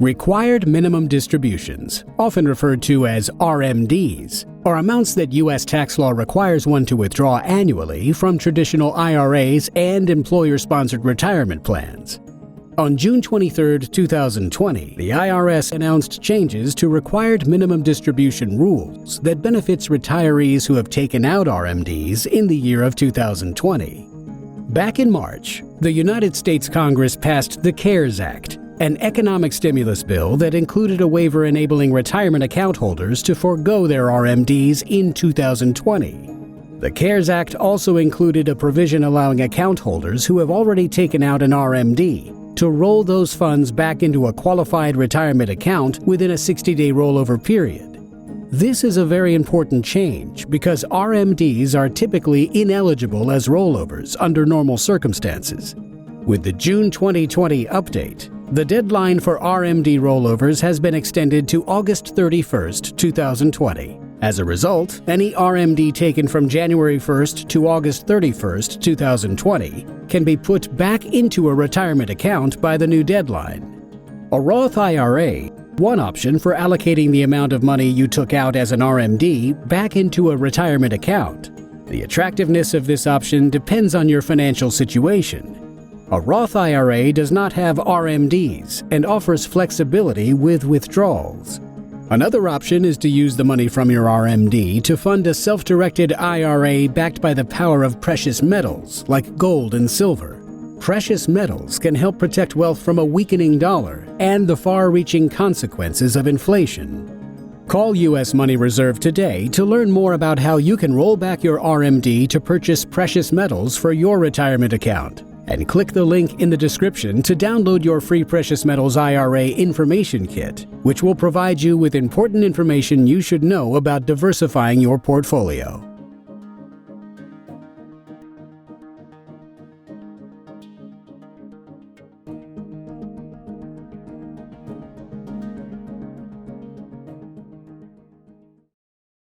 Required minimum distributions, often referred to as RMDs, are amounts that U.S. tax law requires one to withdraw annually from traditional IRAs and employer-sponsored retirement plans. On June 23, 2020, the IRS announced changes to required minimum distribution rules that benefits retirees who have taken out RMDs in the year of 2020. Back in March, the United States Congress passed the CARES Act, an economic stimulus bill that included a waiver enabling retirement account holders to forego their RMDs in 2020. The CARES Act also included a provision allowing account holders who have already taken out an RMD to roll those funds back into a qualified retirement account within a 60-day rollover period. This is a very important change because RMDs are typically ineligible as rollovers under normal circumstances. With the June 2020 update, the deadline for RMD rollovers has been extended to August 31, 2020. As a result, any RMD taken from January 1st to August 31st, 2020 can be put back into a retirement account by the new deadline. A Roth IRA, one option for allocating the amount of money you took out as an RMD back into a retirement account. The attractiveness of this option depends on your financial situation. A Roth IRA does not have RMDs and offers flexibility with withdrawals. Another option is to use the money from your RMD to fund a self-directed IRA backed by the power of precious metals like gold and silver. Precious metals can help protect wealth from a weakening dollar and the far-reaching consequences of inflation. Call U.S. Money Reserve today to learn more about how you can roll back your RMD to purchase precious metals for your retirement account. And click the link in the description to download your free Precious Metals IRA Information Kit, which will provide you with important information you should know about diversifying your portfolio.